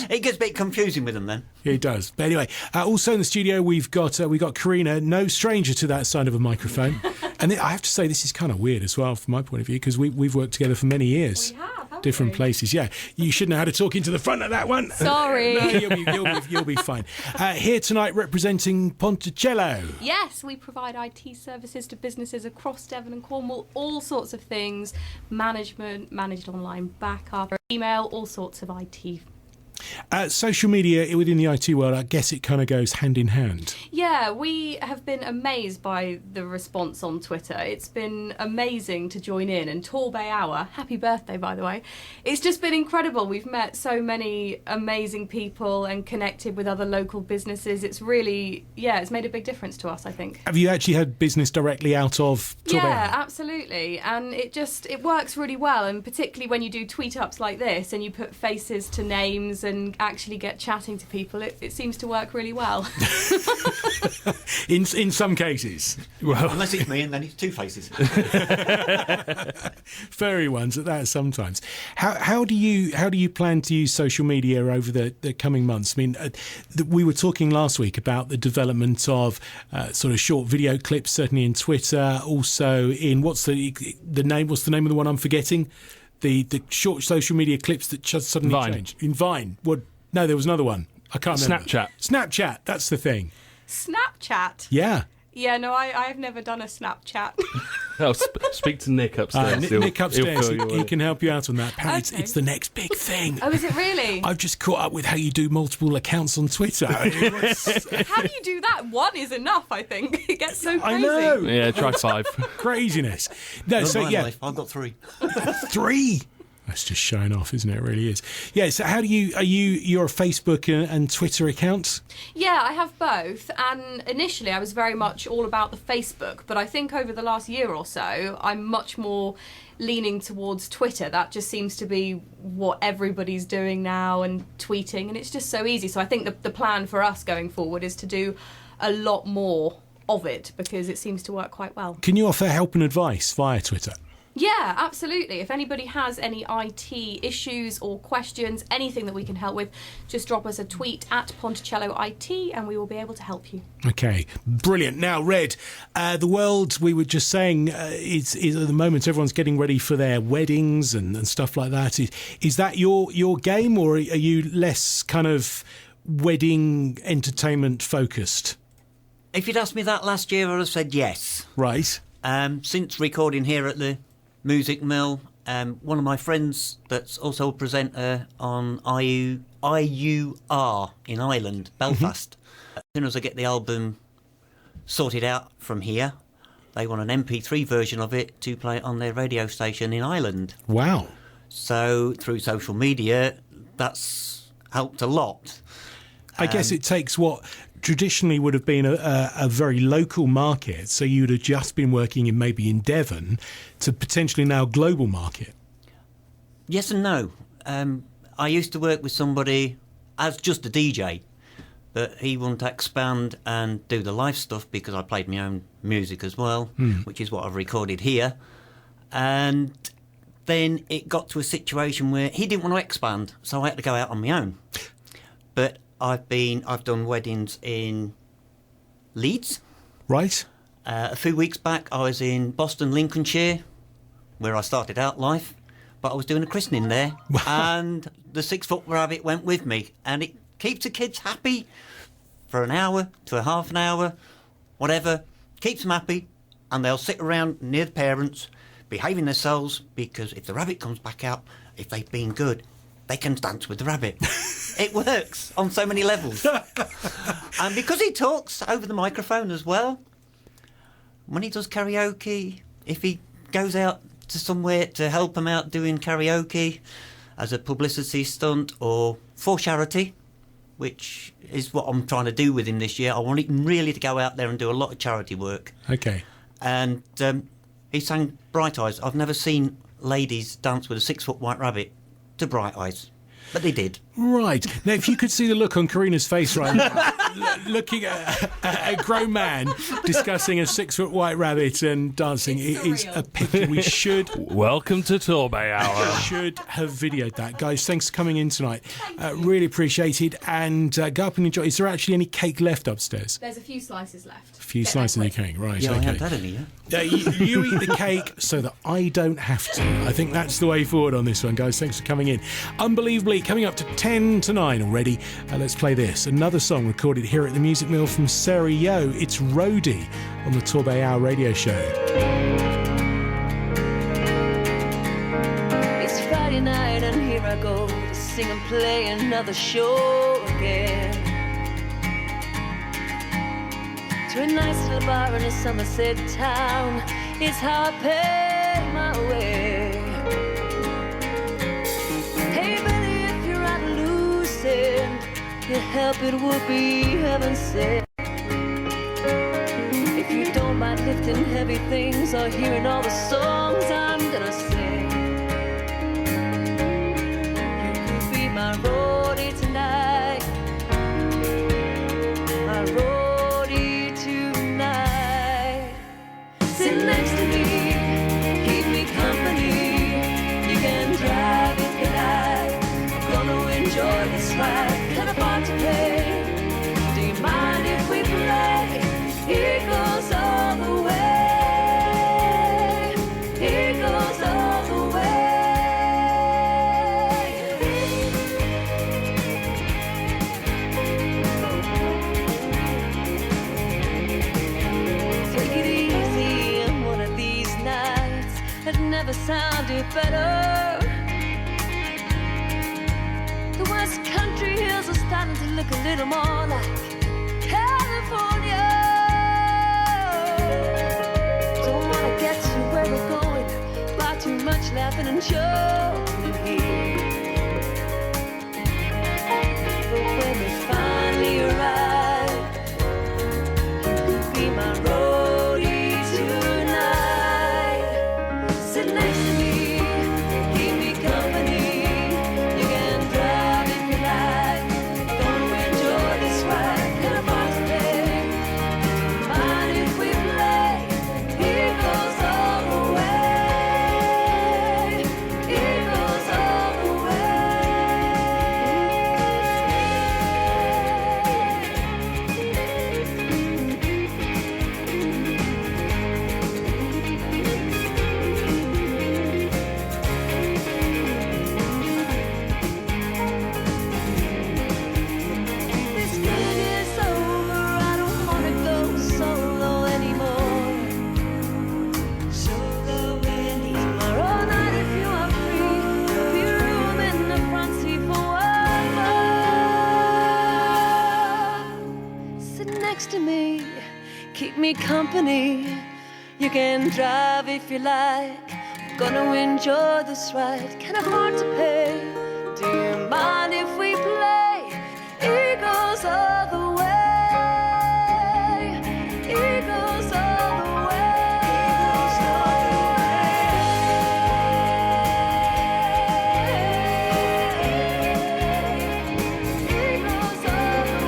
it gets a bit confusing with them then. Yeah, it does. But anyway, also in the studio we've got Karina, no stranger to that side of a microphone. And I have to say, this is kind of weird as well from my point of view, because we've worked together for many years. We have. Different places, yeah. You shouldn't know how to talk into the front of that one. Sorry. No, you'll be fine. Here tonight representing Ponticello. Yes, we provide IT services to businesses across Devon and Cornwall, all sorts of things, management, managed online backup, email, all sorts of IT. Social media within the IT world, I guess it kind of goes hand in hand. Yeah, we have been amazed by the response on Twitter. It's been amazing to join in. And TorbayHour, happy birthday, by the way. It's just been incredible. We've met so many amazing people and connected with other local businesses. It's really, it's made a big difference to us, I think. Have you actually had business directly out of TorbayHour? Yeah, absolutely. And it works really well. And particularly when you do tweet-ups like this and you put faces to names and actually get chatting to people, it seems to work really well. in some cases. Well, unless it's me and then it's two faces. Furry ones at that sometimes. How do you plan to use social media over the coming months? I mean, we were talking last week about the development of sort of short video clips, certainly in Twitter, also in what's the name of the one I'm forgetting? The short social media clips that just suddenly changed. In Vine. No, there was another one. I can't remember. Snapchat, that's the thing. Snapchat? Yeah. Yeah, no, I've never done a Snapchat. Speak to Nick upstairs. Nick upstairs, he can help you out on that. Apparently it's the next big thing. Oh, is it really? I've just caught up with how you do multiple accounts on Twitter. How do you do that? One is enough, I think. It gets so crazy. I know. Yeah, try 5. Craziness. No, Not my life. I've got 3. 3? That's just showing off, isn't it? It really is. Yeah. So how do you're a Facebook and Twitter account? Yeah, I have both. And initially I was very much all about the Facebook, but I think over the last year or so, I'm much more leaning towards Twitter. That just seems to be what everybody's doing now, and tweeting, and it's just so easy. So I think the plan for us going forward is to do a lot more of it, because it seems to work quite well. Can you offer help and advice via Twitter? Yeah, absolutely. If anybody has any IT issues or questions, anything that we can help with, just drop us a tweet at Ponticello IT and we will be able to help you. Okay, brilliant. Now, Red, the world, we were just saying, is at the moment everyone's getting ready for their weddings and stuff like that. Is that your game, or are you less kind of wedding entertainment focused? If you'd asked me that last year, I'd have said yes. Right. Since recording here at the Music Mill, one of my friends that's also a presenter on IUR in Ireland, Belfast. As soon as I get the album sorted out from here, they want an MP3 version of it to play it on their radio station in Ireland. Wow. So through social media, that's helped a lot. I guess it takes what traditionally would have been a very local market, so you'd have just been working in Devon, to potentially now global market. Yes and no. I used to work with somebody as just a DJ, but he wanted to expand and do the live stuff because I played my own music as well, which is what I've recorded here. And then it got to a situation where he didn't want to expand, so I had to go out on my own. But I've done weddings in Leeds. Right. A few weeks back, I was in Boston, Lincolnshire, where I started out life. But I was doing a christening there, and the 6-foot rabbit went with me, and it keeps the kids happy for an hour to a half an hour, whatever. Keeps them happy, and they'll sit around near the parents, behaving themselves, because if the rabbit comes back out, if they've been good, they can dance with the rabbit. It works on so many levels. And because he talks over the microphone as well, when he does karaoke, if he goes out to somewhere to help them out doing karaoke as a publicity stunt or for charity, which is what I'm trying to do with him this year. I want him really to go out there and do a lot of charity work. Okay. And he sang Bright Eyes. I've never seen ladies dance with a 6-foot white rabbit to Bright Eyes, but they did. Right. Now, if you could see the look on Karina's face right now, looking at a grown man discussing a 6-foot white rabbit and dancing, it is a picture we should... Welcome to TorbayHour. Should have videoed that. Guys, thanks for coming in tonight. Really appreciate it. And go up and enjoy. Is there actually any cake left upstairs? There's a few slices left. A few slices of the cake, right. Yeah, okay. I haven't had any yet. You eat the cake so that I don't have to. I think that's the way forward on this one, guys. Thanks for coming in. Unbelievably, coming up to 10 to 9 already. Let's play this. Another song recorded here at the Music Mill from Sarah Yo. It's Roadie on the TorbayHour radio show. It's Friday night and here I go to sing and play another show again. To a nice little bar in a Somerset town is how I pay my way. Hey Billy, if you're at a loose end, your help it would be heaven sent. If you don't mind lifting heavy things or hearing all the songs I'm gonna sing, you could be my roadie tonight, my roadie tonight. Sit next to me, keep me company. You can drive if you like. I'm gonna enjoy this ride. Got a part to play. Do you mind if we play? Here goes all the way. Here goes all the way. Take it easy and one of these nights has never sounded better. The West Country hills are starting to look a little more like California. Don't wanna get to where we're going by too much laughing and joking. company. You can drive if you like. Gonna enjoy this ride. Can afford to pay. Do you mind if we play? Eagles all the way. Eagles all the way. Eagles all the way. Eagles all the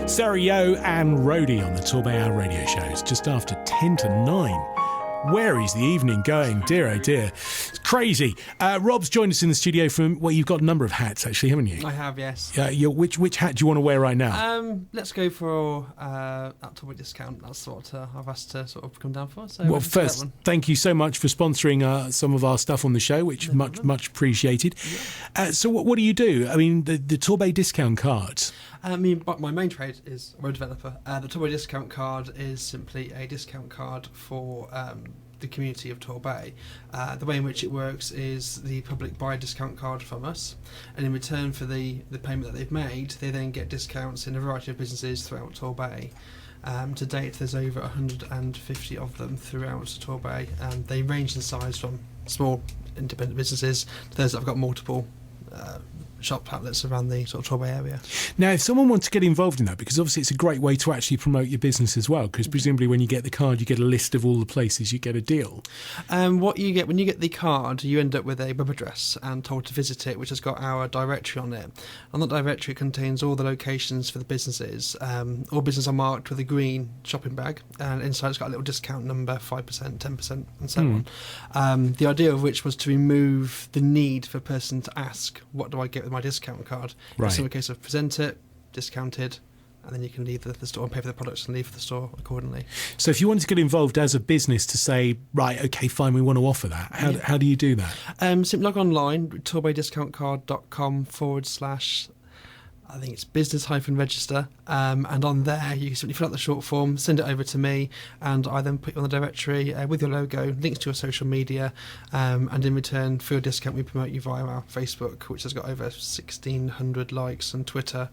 Stereo and Rhodey on the TorbayHour radio show. It's just after 10 to 9. Where is the evening going? Dear, oh dear. It's crazy. Rob's joined us in the studio from, well, you've got a number of hats, actually, haven't you? I have, yes. Which hat do you want to wear right now? Let's go for Torbay discount. That's what I've asked to sort of come down for. So Well, first, thank you so much for sponsoring some of our stuff on the show, which much appreciated. Yeah. So what do you do? I mean, the Torbay discount card. My main trade is a web developer. The Torbay discount card is simply a discount card for the community of Torbay. The way in which it works is the public buy a discount card from us, and in return for the payment that they've made, they then get discounts in a variety of businesses throughout Torbay. To date, there's over 150 of them throughout Torbay. They range in size from small independent businesses to those that have got multiple shop outlets around the sort of Torbay area. Now, if someone wants to get involved in that, because obviously it's a great way to actually promote your business as well, because presumably when you get the card, you get a list of all the places you get a deal. What you get when you get the card, you end up with a web address and told to visit it, which has got our directory on it. And that directory contains all the locations for the businesses. All businesses are marked with a green shopping bag, and inside it's got a little discount number, 5%, 10%, and so on. The idea of which was to remove the need for a person to ask, what do I get with my discount card? Right. It's in a case of present it, discounted, and then you can leave the store and pay for the products and leave the store accordingly. So if you want to get involved as a business to say, right, okay, fine, we want to offer that, how do you do that? Simply log online, torbaydiscountcard.com / I think it's business-register, and on there you simply fill out the short form, send it over to me, and I then put you on the directory with your logo, links to your social media, and in return for your discount we promote you via our Facebook, which has got over 1,600 likes, and Twitter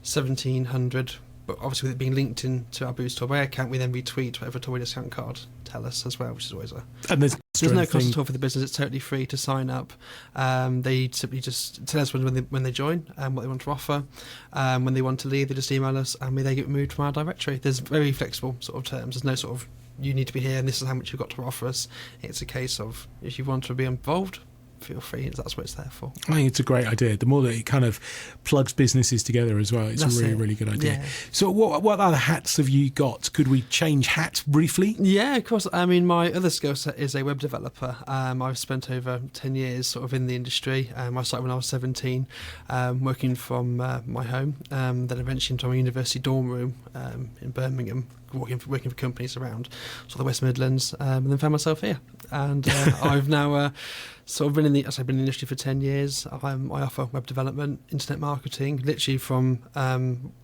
1,700. But obviously with it being linked into our Boost Torbay account, we then retweet whatever Torbay discount card tell us as well, which is always And there's no cost at all for the business. It's totally free to sign up. They simply just tell us when they join what they want to offer. When they want to leave, they just email us and they get removed from our directory. There's very flexible sort of terms. There's no sort of you need to be here and this is how much you've got to offer us. It's a case of if you want to be involved, feel free. That's what it's there for. I think it's a great idea. The more that it kind of plugs businesses together as well, it's a really good idea. Yeah. So what other hats have you got? Could we change hats briefly? Yeah, of course. I mean, my other skill set is a web developer. I've spent over 10 years sort of in the industry. I started when I was 17, working from my home, then eventually into my university dorm room in Birmingham, working for companies around sort of the West Midlands, and then found myself here. And I've now sort of been in the industry for 10 years. I offer web development, internet marketing, literally from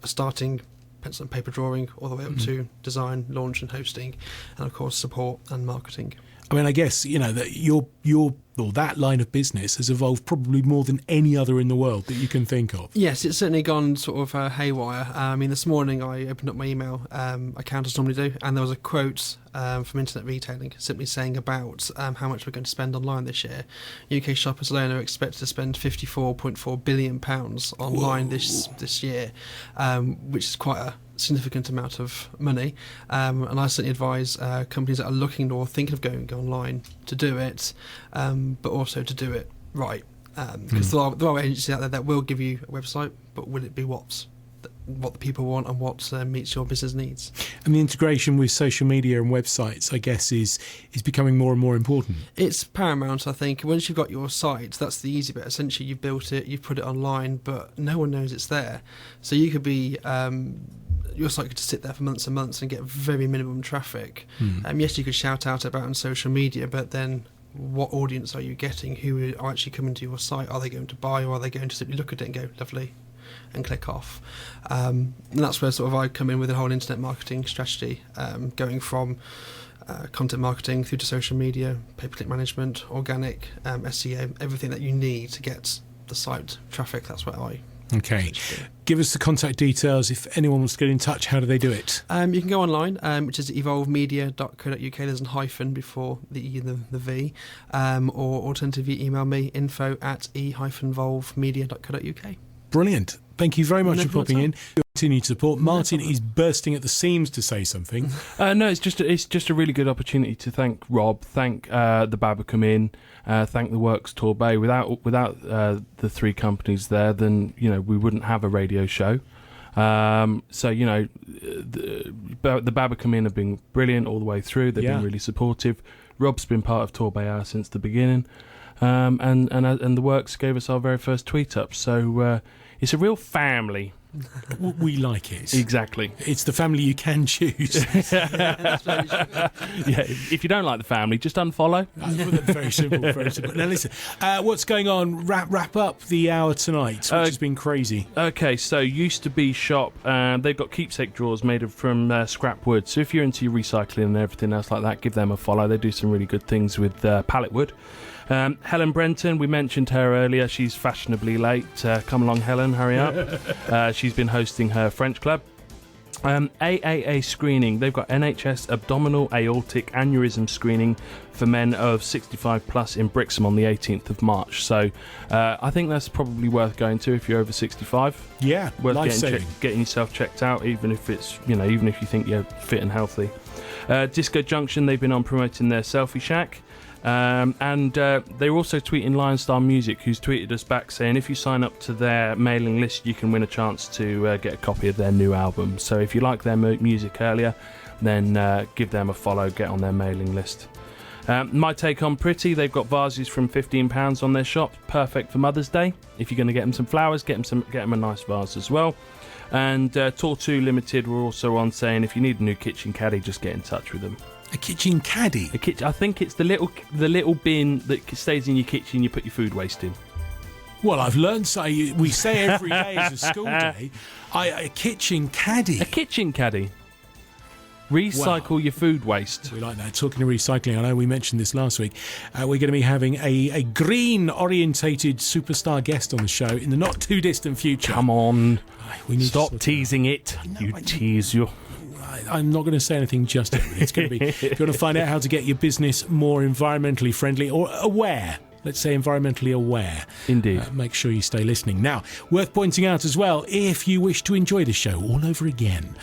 starting pencil and paper drawing all the way up to design, launch and hosting, and of course support and marketing. I mean, I guess, that that line of business has evolved probably more than any other in the world that you can think of. Yes, it's certainly gone sort of haywire. I mean, this morning I opened up my email account as I normally do, and there was a quote from Internet Retailing simply saying about how much we're going to spend online this year. UK shoppers alone are expected to spend £54.4 billion online this year, which is quite a significant amount of money, and I certainly advise companies that are looking or thinking of going online to do it, but also to do it right, because there are agencies out there that will give you a website, but will it be what the people want and what meets your business needs? And the integration with social media and websites, I guess, is becoming more and more important. It's paramount, I think. Once you've got your site, that's the easy bit. Essentially, you've built it, you've put it online, but no one knows it's there. So you could be your site could just sit there for months and months and get very minimum traffic. Yes, you could shout out about it on social media, but then what audience are you getting? Who are actually coming to your site? Are they going to buy, or are they going to simply look at it and go, lovely, and click off? And that's where sort of I come in with the whole internet marketing strategy, going from content marketing through to social media, pay-per-click management, organic, SEO, everything that you need to get the site traffic. That's what I... Okay. Give us the contact details. If anyone wants to get in touch, how do they do it? You can go online, which is evolvemedia.co.uk. There's a hyphen before the E and the V. Or alternatively, email me, info@e-volvemedia.co.uk. Brilliant. Thank you very much for popping in. Continue to support. Martin is bursting at the seams to say something. No, it's just a really good opportunity to thank Rob, thank the Babacom Inn, thank the Works Torbay. Without the three companies there, then we wouldn't have a radio show. So the Babacom Inn have been brilliant all the way through. They've been really supportive. Rob's been part of TorbayHour since the beginning, and the Works gave us our very first tweet up. So it's a real family. We like it. Exactly. It's the family you can choose. If you don't like the family, just unfollow. Very simple, very simple. Now listen, what's going on? Wrap up the hour tonight, which has been crazy. Okay, so Used to Be shop, they've got keepsake drawers made from scrap wood. So if you're into your recycling and everything else like that, give them a follow. They do some really good things with pallet wood. Helen Brenton, we mentioned her earlier. She's fashionably late. Come along, Helen, hurry up. She's been hosting her French club. AAA screening. They've got NHS abdominal aortic aneurysm screening for men of 65 plus in Brixham on the 18th of March. So I think that's probably worth going to if you're over 65. Yeah, worth getting yourself checked out, even if it's even if you think you're fit and healthy. Disco Junction, they've been on promoting their Selfie Shack. And they're also tweeting Lion Star Music, who's tweeted us back saying if you sign up to their mailing list, you can win a chance to get a copy of their new album. So if you like their music earlier, then give them a follow, get on their mailing list. My Take on Pretty, they've got vases from £15 on their shop, perfect for Mother's Day. If you're going to get them some flowers, get them a nice vase as well. And Tortu Limited were also on saying if you need a new kitchen caddy, just get in touch with them. A kitchen caddy? I think it's the little bin that stays in your kitchen you put your food waste in. Well, I've learned, so we say every day as a school day, a kitchen caddy. A kitchen caddy. Recycle your food waste. We like that. Talking of recycling, I know we mentioned this last week. We're going to be having a green-orientated superstar guest on the show in the not-too-distant future. Come on. Stop teasing it. Tease you. I'm not going to say anything just yet. It's going to be, if you want to find out how to get your business more environmentally friendly or aware, let's say environmentally aware. Indeed. Make sure you stay listening. Now, worth pointing out as well, if you wish to enjoy the show all over again,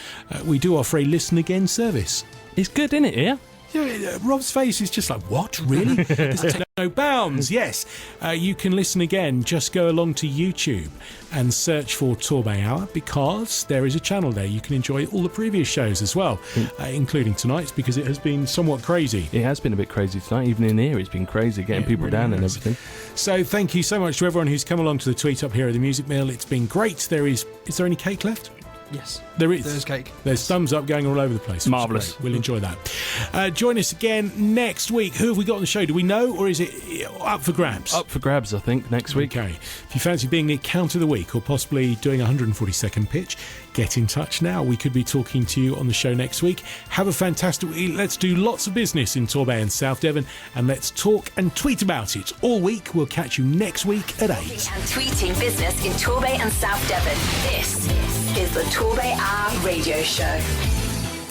we do offer a listen again service. It's good, isn't it, yeah? Yeah, Rob's face is just like, what? Really? There's no bounds. Yes. You can listen again. Just go along to YouTube and search for TorbayHour, because there is a channel there. You can enjoy all the previous shows as well, including tonight's, because it has been somewhat crazy. It has been a bit crazy tonight. Even in here, it's been crazy, getting people really down and everything. So thank you so much to everyone who's come along to the tweet up here at the Music Mill. It's been great. Is there any cake left? Yes. There is. There's cake. There's thumbs up going all over the place. Marvellous. We'll enjoy that. Join us again next week. Who have we got on the show? Do we know, or is it up for grabs? Up for grabs, I think, next week. Okay. If you fancy being the account of the week or possibly doing a 140-second pitch, get in touch now. We could be talking to you on the show next week. Have a fantastic week. Let's do lots of business in Torbay and South Devon, and let's talk and tweet about it all week. We'll catch you next week at 8. And tweeting business in Torbay and South Devon. This is the TorbayHour Radio Show.